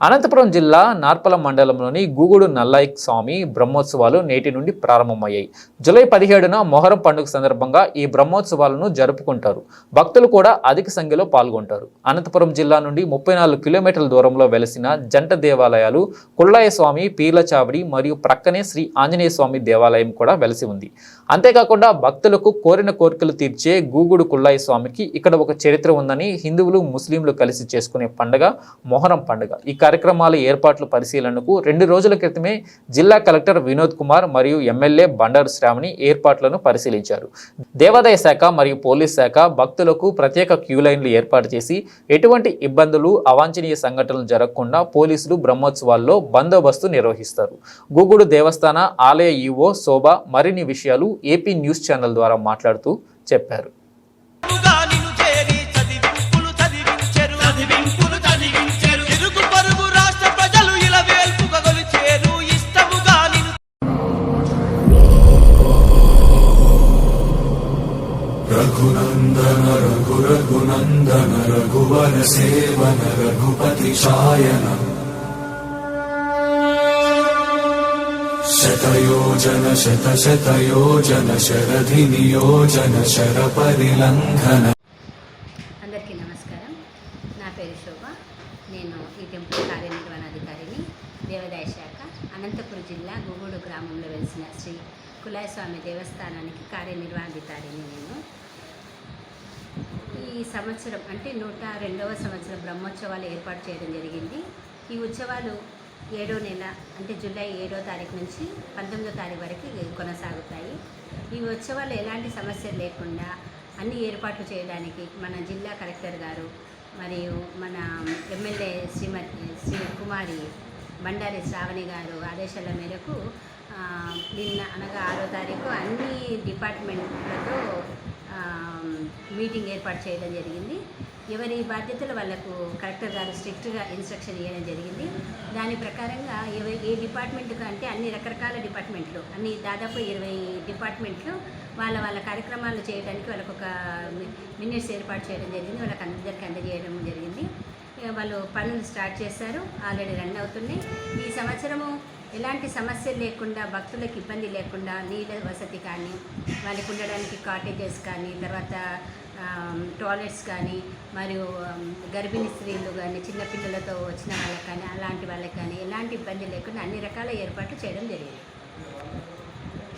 అనంతపురం జిల్లా నార్పల మండలంలోని గూగుడు నల్లయ్య స్వామి బ్రహ్మోత్సవాలు నేటి నుండి ప్రారంభమయ్యాయి. జూలై 17న మొహరం పండుగ సందర్భంగా ఈ బ్రహ్మోత్సవాలను జరుపుకుంటారు. భక్తులు కూడా అధిక సంఖ్యలో పాల్గొంటారు. అనంతపురం జిల్లా నుండి 34 కిలోమీటర్ల దూరంలో వెలసిన జంట దేవాలయాలు కుళ్ళాయ స్వామి, పీర్ల చావడి మరియు ప్రక్కనే శ్రీ ఆంజనేయ స్వామి దేవాలయం కూడా వెలసి ఉంది. అంతేకాకుండా భక్తులకు కోరిన కోరికలు తీర్చే గూగుడు కుళ్ళాయ స్వామికి ఇక్కడ ఒక చరిత్ర ఉందని హిందువులు, ముస్లింలు కలిసి చేసుకునే పండుగ మొహరం పండుగ. ఈ కార్యక్రమాల ఏర్పాట్ల పరిశీలనకు 2 రోజుల క్రితమే జిల్లా కలెక్టర్ వినోద్ కుమార్ మరియు ఎమ్మెల్యే బండారు శ్రావణి ఏర్పాట్లను పరిశీలించారు. దేవాదాయ శాఖ మరియు పోలీస్ శాఖ భక్తులకు ప్రత్యేక క్యూ లైన్లు ఏర్పాటు చేసి ఎటువంటి ఇబ్బందులు, అవాంఛనీయ సంఘటనలు జరగకుండా పోలీసులు బ్రహ్మోత్సవాల్లో బందోబస్తు నిర్వహిస్తారు. గూగుడు దేవస్థాన ఆలయ ఈవో శోభ మరిన్ని విషయాలు ఏపీ న్యూస్ ఛానల్ ద్వారా మాట్లాడుతూ చెప్పారు. रघुनंदन रघुरघुनंदन रघुवर सेवन रघुपति शायन शतयोजन शतशतयोजन शरधि नियोजन शर परिलंघन. అందరికీ నమస్కారం. నా పేరు శోభ. నేను ఈ టెంపుల్ కార్యనిర్వహణాధికారిని, దేవాదాయ శాఖ, అనంతపురం జిల్లా గూగుడు గ్రామంలో వెలిసిన శ్రీ కుళ్ళాయ స్వామి దేవస్థానానికి కార్యనిర్వహణాధికారిని నేను. ఈ సంవత్సరం అంటే 102వ సంవత్సరం బ్రహ్మోత్సవాలు ఏర్పాటు చేయడం జరిగింది. ఈ ఉత్సవాలు 7వ నెల అంటే జూలై 7వ తారీఖు నుంచి 19వ తారీఖు వరకు కొనసాగుతాయి. ఈ ఉత్సవాలు ఎలాంటి సమస్యలు లేకుండా అన్ని ఏర్పాట్లు చేయడానికి మన జిల్లా కలెక్టర్ గారు మరియు మన ఎమ్మెల్యే శ్రీ కుమారి బండారి శ్రావణి గారు ఆదేశాల మేరకు నిన్న అనగా 6వ తారీఖు అన్ని డిపార్ట్మెంట్లతో మీటింగ్ ఏర్పాటు చేయడం జరిగింది. ఎవరి బాధ్యతలు వాళ్ళకు కలెక్టర్ గారు స్ట్రిక్ట్గా ఇన్స్ట్రక్షన్ ఇవ్వడం జరిగింది. దాని ప్రకారంగా ఏ డిపార్ట్మెంట్కు అంటే అన్ని రకరకాల డిపార్ట్మెంట్లు, అన్ని దాదాపు 20 డిపార్ట్మెంట్లు వాళ్ళ కార్యక్రమాలు చేయడానికి వాళ్ళకు ఒక మినిట్స్ ఏర్పాటు చేయడం జరిగింది. వాళ్ళకి అందరికీ అందజేయడం జరిగింది. వాళ్ళు పనులు స్టార్ట్ చేశారు, ఆల్రెడీ రన్ అవుతున్నాయి. ఈ సంవత్సరము ఎలాంటి సమస్యలు లేకుండా, భక్తులకు ఇబ్బంది లేకుండా నీళ్ళ వసతి కానీ, వాళ్ళకి ఉండడానికి కాటేజెస్ కానీ, తర్వాత టాయిలెట్స్ కానీ, మరియు గర్భిణీ స్త్రీలు కానీ, చిన్నపిల్లలతో వచ్చిన వాళ్ళకి కానీ, అలాంటి వాళ్ళకి కానీ ఎలాంటి ఇబ్బంది లేకుండా అన్ని రకాల ఏర్పాట్లు చేయడం జరిగింది.